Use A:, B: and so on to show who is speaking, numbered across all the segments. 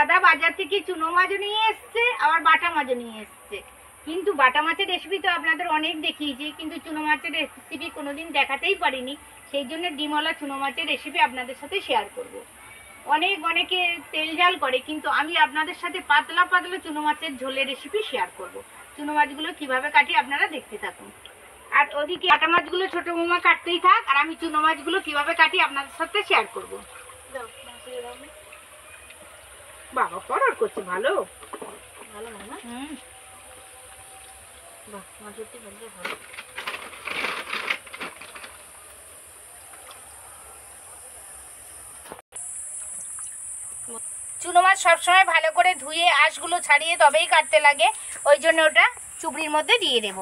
A: দাদা বাজার থেকে চুনো মাছও নিয়ে এসছে, আবার বাটা মাছও নিয়ে এসছে। কিন্তু বাটা মাছের রেসিপি তো আপনাদের অনেক দেখিয়েছি, কিন্তু চুনো মাছের রেসিপি কোনোদিন দেখাতেই পারিনি। সেই জন্য ডিমওয়ালা চুনো মাছের রেসিপি আপনাদের সাথে শেয়ার করব। অনেকে তেল ঝাল করে, কিন্তু আমি আপনাদের সাথে পাতলা পাতলা চুনো মাছের ঝোলের রেসিপি শেয়ার করব। চুনো মাছগুলো কিভাবে কাটি আপনারা দেখতে থাকুন। আর ওদিকে বাটা মাছগুলো ছোট বৌমা কাটতেই থাক, আর আমি চুনো মাছগুলো কিভাবে কাটি আপনাদের সাথে শেয়ার করব। বাবা করার করছে ভালো ভালো না? বাহ, মাছটি ভালো ভালো। চুনো মাছ সবসময় ভালো করে ধুয়ে আঁশগুলো ছাড়িয়ে তবেই কাটতে লাগে, ওই জন্য ওটা চুবড়ির মধ্যে দিয়ে দেব।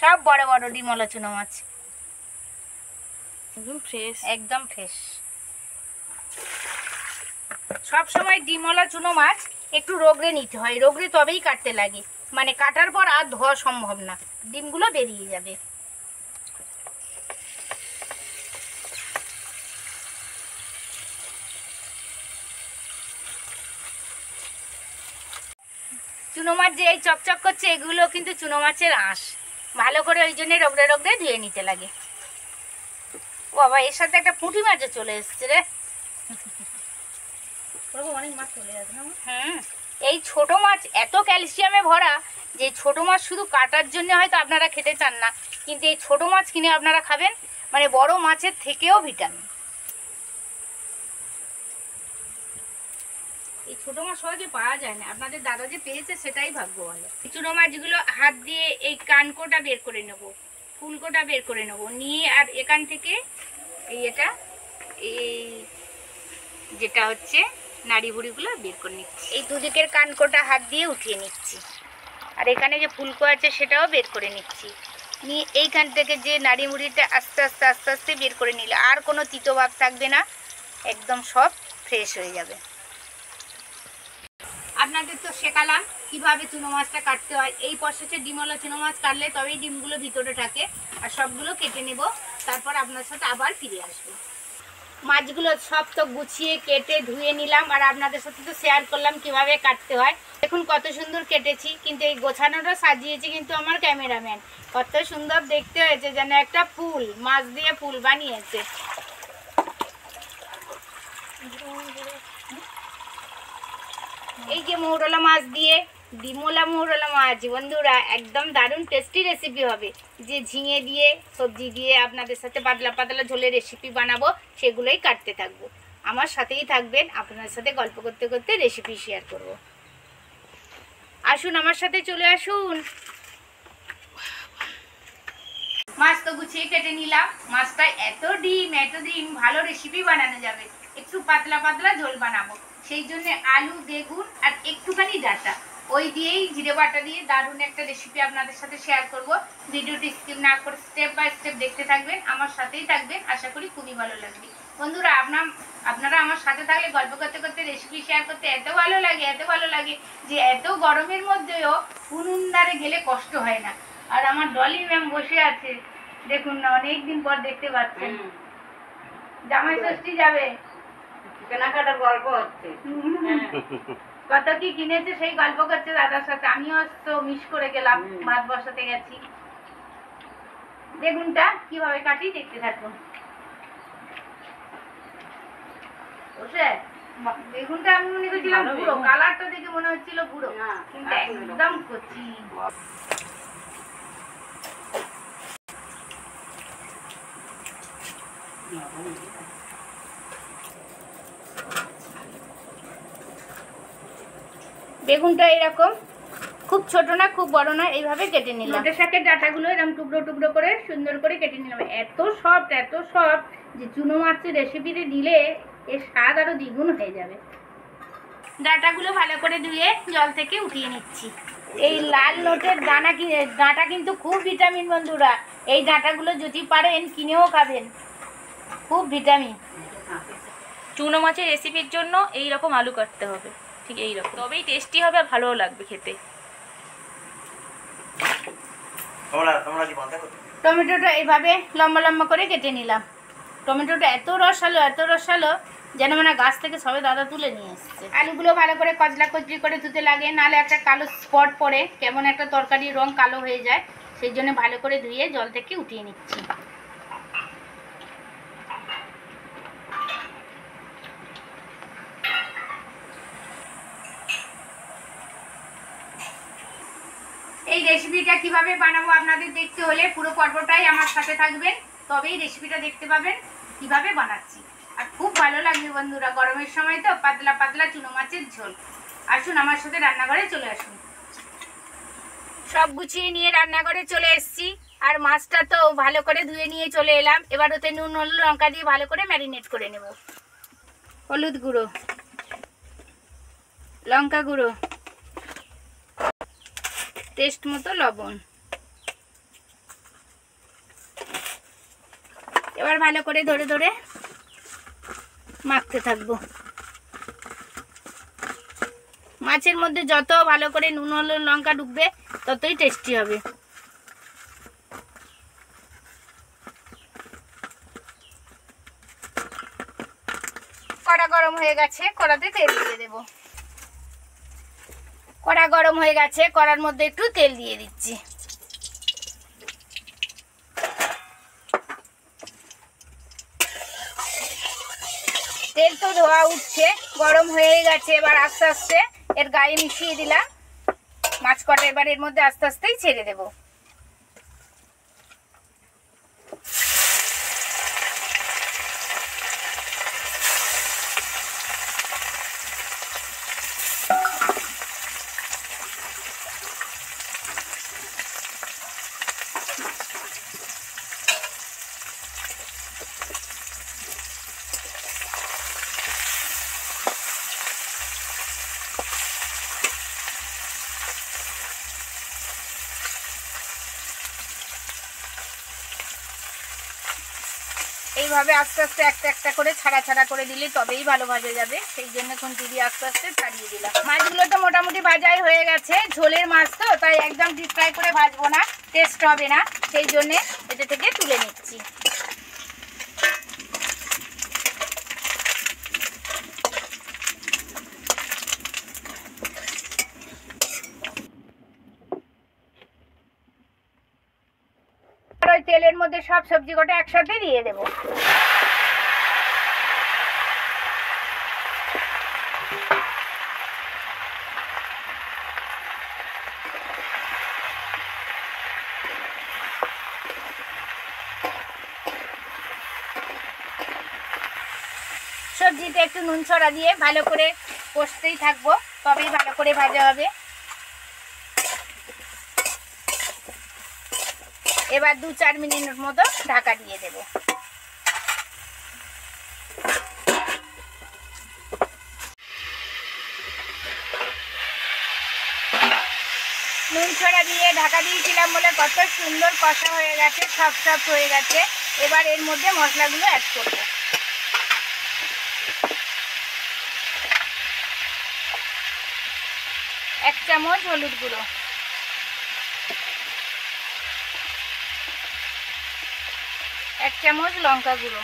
A: সব বড় বড় ডিমওয়ালা চুনো মাছ, একদম ফ্রেশ, একদম ফ্রেশ। সব সময় ডিমওয়ালা চুনো মাছ একটু রোগড়ে নিতে হয়, রোগড়ে তবেই কাটতে লাগে, মানে কাটার পর আর ধোয়া সম্ভব না, ডিমগুলো বেরিয়ে যাবে। চুনো মাছ যে এই চকচক করছে, এগুলো কিন্তু চুনো মাছের আঁশ, ভালো করে ওই জন্য রোগড়ে রোগড়ে ধুয়ে নিতে লাগে। ও বাবা, এর সাথে একটা পুঁটি মাছও চলে এসছে রে। অনেক মাছ চলে যাবে না? এই ছোট মাছ এত ক্যালসিয়ামে ভরা যে ছোট মাছ শুধু কাটার জন্য হয়তো আপনারা খেতে চান না, কিন্তু এই ছোট মাছ কিনে আপনারা খাবেন, মানে বড় মাছের থেকেও ভিটামিন। এই ছোট মাছ সহজে পাওয়া যায় না, আপনাদের দাদা যে পেয়েছে সেটাই ভাগ্য ভালো। চুনো মাছগুলো হাত দিয়ে এই কানকোটা বের করে নেব, ফুলকোটা বের করে নেব, নিয়ে আর এখান থেকে এই এই যেটা হচ্ছে নাড়ি ভুড়িগুলো বের করে নিচ্ছি। এই দুদিকের কানকোটা হাত দিয়ে উঠিয়ে নিচ্ছি, আর এখানে যে ফুলকো আছে সেটাও বের করে নিচ্ছি। নিয়ে এইখান থেকে যে নাড়ি মুড়িটা আস্তে আস্তে আস্তে আস্তে বের করে নিলে আর কোনো তিতো ভাব থাকবে না, একদম সব ফ্রেশ হয়ে যাবে। আপনাদের তো শেখালাম কিভাবে চুনো মাছটা কাটতে হয়। এই প্রসেসে ডিমওয়ালা চুনো মাছ কাটলে তবেই ডিমগুলো ভিতরে থাকে, আর সবগুলো কেটে নেব, তারপর আপনার সাথে আবার ফিরে আসবো। মাছগুলো সব তো গুছিয়ে কেটে ধুয়ে নিলাম, আর আপনাদের সাথে তো শেয়ার করলাম কিভাবে কাটতে হয়। দেখুন কত সুন্দর কেটেছি, কিন্তু এই গোছানোটা সাজিয়েছি কিন্তু আমার ক্যামেরাম্যান। কত সুন্দর দেখতে হয়েছে, যেন একটা ফুল, মাছ দিয়ে ফুল বানিয়েছে। এই যে মৌরলা মাছ দিয়ে ডিমওয়ালা মৌরলা মাছ বন্ধুরা, একদম দারুণ টেস্টি রেসিপি হবে। যে ঝিঙে দিয়ে সবজি দিয়ে আপনাদের সাথে পাতলা পাতলা ঝোলের রেসিপি বানাবো, সেগুলোই কাটতে থাকবো। আমার সাথেই থাকবেন, আপনার সাথে গল্প করতে করতে রেসিপি শেয়ার করব। আসুন আমার সাথে চলে আসুন। মাছ তো গুছিয়ে কেটে নিলাম। মাছটা এত ডিম ভালো রেসিপি বানানো যাবে। একটু পাতলা পাতলা ঝোল বানাবো, সেই জন্য আলু, বেগুন আর একটুখানি ডাঁটা, ওই দিয়েই জিরে বাটা দিয়ে দারুণ একটা রেসিপি আপনাদের সাথে শেয়ার করব। ভিডিওটি স্কিপ না করে স্টেপ বাই স্টেপ দেখতে থাকবেন, আমার সাথেই থাকবেন, আশা করি খুবই ভালো লাগবে। বন্ধুরা, আপনারা আমার সাথে থাকলে গল্প করতে করতে রেসিপি শেয়ার করতে এত ভালো লাগে যে এত গরমের মধ্যেও উনুন ধারে গেলে কষ্ট হয় না। আর আমার ডলি ম্যাম বসে আছে, দেখুন না, অনেকদিন পর দেখতে পাচ্ছেন। জামাই ষষ্ঠী যাবে, কেনাকাটার গল্প হচ্ছে, কত কি কিনেছে সেই গল্প করছে দাদার সাথে। আমিও তো মিস করে গেলাম, ভাত বসাতে গেছি। বেগুনটা কিভাবে কাটি দেখতে থাকুন। বেগুনটা আমি মনে করছিলাম বুড়ো, কালারটা দেখে মনে হচ্ছিল বুড়ো, কিন্তু একদম কচি। বেগুনটা এরকম খুব ছোট না খুব বড় না, এইভাবে কেটে নিলাম। নোটে শাকের ডাঁটাগুলো এরকম টুকরো টুকরো করে সুন্দর করে কেটে নিলাম। এত সফট যে চুনো মাছের রেসিপিতে দিলে এর স্বাদ আরো দ্বিগুণ হয়ে যাবে। ডাঁটাগুলো ভালো করে ধুয়ে জল থেকে উঠিয়ে নিচ্ছি। এই লাল নোটের ডাঁটা কিন্তু খুব ভিটামিন বন্ধুরা। এই ডাঁটাগুলো যদি পারেন কিনেও খাবেন, খুব ভিটামিন।
B: চুনো মাছের রেসিপির জন্য এই রকম আলু কাটতে হবে, ঠিক এই রকম, তবেই টেস্টি হবে আর ভালোও লাগবে খেতে।
A: টমেটোটা এইভাবে লম্বা লম্বা করে কেটে নিলাম। টমেটোটা এত রসালো
B: যেন মানে গাছ থেকে সবে দাদা তুলে নিয়ে এসছে।
A: আলুগুলো ভালো করে কচলা কচলি করে ধুতে লাগে, নাহলে একটা কালো স্পট পড়ে, কেমন একটা তরকারির রং কালো হয়ে যায়। সেই জন্য ভালো করে ধুয়ে জল থেকে উঠিয়ে নিচ্ছি। এই রেসিপিটা কিভাবে বানাবো আপনাদের দেখতে হলে পুরো পর্বটাই আমার সাথে থাকবেন, তবেই রেসিপিটা দেখতে পাবেন কিভাবে বানাচ্ছি। আর খুব ভালো লাগবে বন্ধুরা, গরমের সময় তো পাতলা পাতলা চুনো মাছের ঝোল। আসুন আমার সাথে রান্নাঘরে চলে আসুন। সব গুছিয়ে নিয়ে রান্নাঘরে চলে এসেছি, আর মাছটা তো ভালো করে ধুয়ে নিয়ে চলে এলাম। এবার ওতে নুন হলুদ লঙ্কা দিয়ে ভালো করে ম্যারিনেট করে নেব। হলুদ গুঁড়ো, লঙ্কা গুঁড়ো, টেস্ট মতো লবণ। এবার ভালো করে ধরে ধরে মাখতে থাকবো। মাছের মধ্যে যত ভালো করে নুন হলুদ লঙ্কা ঢুকবে ততই টেস্টি হবে। কড়া গরম হয়ে গেছে, কড়াতে তেল দিয়ে দেব। কড়া গরম হয়ে গেছে, কড়ার মধ্যে একটু তেল দিয়ে দিচ্ছি। তেল তো ধোয়া উঠছে, গরম হয়ে গেছে। এবার আস্তে আস্তে এর গায়ে মিশিয়ে দিলাম মাছ কটা। এবার এর মধ্যে আস্তে আস্তেই ছেড়ে দেব। এইভাবে আস্তে আস্তে একটা একটা করে ছাড়া ছাড়া করে দিলে তবেই ভালো ভাজা যাবে। সেই জন্য খুন্তি দিয়ে আস্তে আস্তে ছাড়িয়ে দিলাম। মাছগুলো তো মোটামুটি ভাজাই হয়ে গেছে, ঝোলের মাছ তো, তাই একদম ডিপ ফ্রাই করে ভাজবো না, টেস্ট হবে না। সেই জন্যে এতে থেকে তুলে নিচ্ছি। ওই তেলের মধ্যে সব সবজি কটা একসাথে দিয়ে দেব। সবজিতে একটু নুন ছড়া দিয়ে ভালো করে কষতেই থাকবো, তবেই ভালো করে ভাজা হবে। এবার 2-4 মিনিটের মতো ঢাকা দিয়ে দেব। নুন ছড়া দিয়ে ঢাকা দিয়েছিলাম বলে কত সুন্দর কষা হয়ে গেছে, সফট সফট হয়ে গেছে। এবার এর মধ্যে মশলাগুলো অ্যাড করব। 1 চামচ হলুদ গুঁড়ো, 1 চামচ লঙ্কা গুঁড়ো,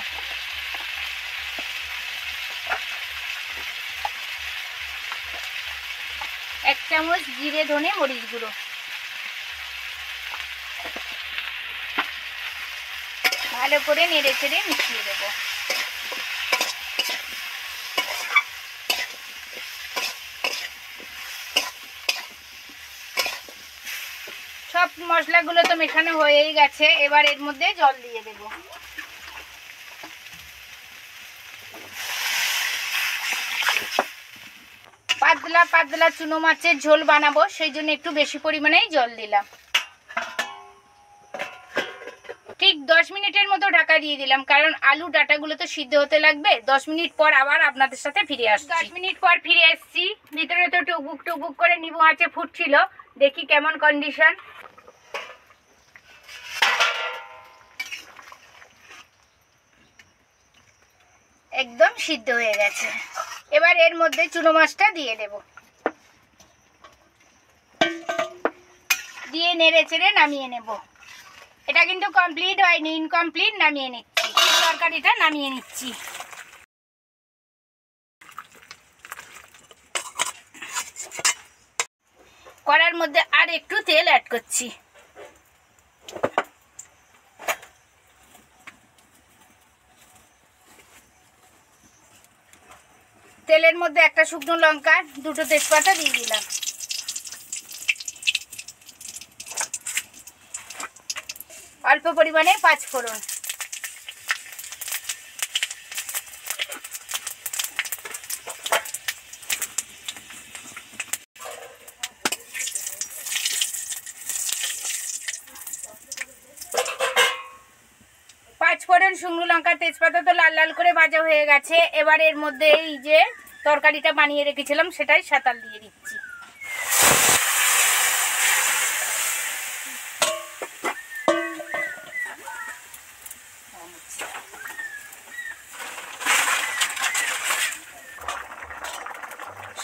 A: 1 চামচ জিরে ধনে মরিচ গুঁড়ো। ভালো করে নেড়ে চেড়ে মিশিয়ে দেব। সব মশলাগুলো তো মেশানো হয়েই গেছে, এবার এর মধ্যে জল দিয়ে দেব। পাতলা পাতলা চুনো মাছের ঝোল বানাবো, সেই জন্য একটু বেশি পরিমাণেই জল দিলাম। ঠিক 10 মিনিটের মতো ঢাকা দিয়ে দিলাম, কারণ আলু ডাটাগুলো তো সিদ্ধ হতে লাগবে। 10 মিনিট পর আবার আপনাদের সাথে ফিরে আসছি। 10 মিনিট পর ফিরে এসেছি। ভিতরে তো টুকবুক টুকবুক করে নিবু আঁচে ফুটছিল, দেখি কেমন কন্ডিশন। একদম সিদ্ধ হয়ে গেছে। এবার এর মধ্যে চুনো মাছটা দিয়ে দেব, দিয়ে নেড়ে চেড়ে নামিয়ে নেব। এটা কিন্তু কমপ্লিট হয়নি, ইনকমপ্লিট। নামিয়ে নিচ্ছি, তরকারিটা নামিয়ে নিচ্ছি। কড়ার মধ্যে আর একটু তেল অ্যাড করছি। তেলের মধ্যে একটা শুকনো লঙ্কা, দুটো তেজপাতা দিয়ে দিলাম। অল্প পরিমাণে 5 ফোড়ন। পাঁচফোড়ন, শুকনো লঙ্কা, তেজপাতা তো লাল লাল করে ভাজা হয়ে গেছে। এবার এর মধ্যে এই যে তরকারিটা বানিয়ে রেখেছিলাম সেটাই সাঁতাল দিয়ে দিচ্ছি।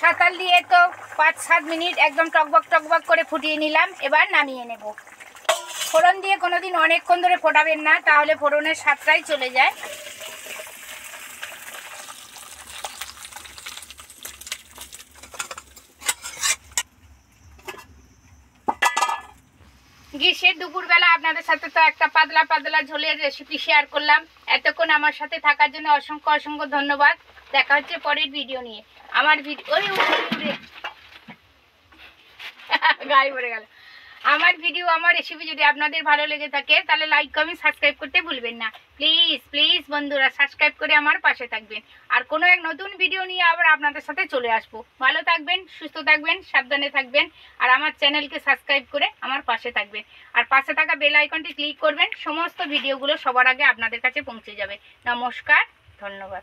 A: সাঁতাল দিয়ে তো 5-7 মিনিট একদম টকবক টকবক করে ফুটিয়ে নিলাম। এবার নামিয়ে নেব। ফোড়ন দিয়ে কোনোদিন অনেকক্ষণ ধরে ফোটাবেন না, তাহলে ফোড়নের স্বাদটাই চলে যায়। গ্রীষ্মের দুপুরবেলা আপনাদের সাথে তো একটা পাতলা পাতলা ঝোলের রেসিপি শেয়ার করলাম। এতক্ষণ আমার সাথে থাকার জন্য অসংখ্য অসংখ্য ধন্যবাদ। দেখা হচ্ছে পরের ভিডিও নিয়ে। আমার ভিডিও গায়ে পড়ে গেল। আমার ভিডিও, আমার রেসিপি যদি আপনাদের ভালো লেগে থাকে তাহলে লাইক, কমেন্ট, সাবস্ক্রাইব করতে ভুলবেন না। প্লিজ প্লিজ বন্ধুরা সাবস্ক্রাইব করে আমার পাশে থাকবেন। আর কোনো এক নতুন ভিডিও নিয়ে আবার আপনাদের সাথে চলে আসবো। ভালো থাকবেন, সুস্থ থাকবেন, সাবধানে থাকবেন। আর আমার চ্যানেলকে সাবস্ক্রাইব করে আমার পাশে থাকবেন। আর পাশে থাকা বেল আইকনটি ক্লিক করবেন, সমস্ত ভিডিওগুলো সবার আগে আপনাদের কাছে পৌঁছে যাবে। নমস্কার, ধন্যবাদ।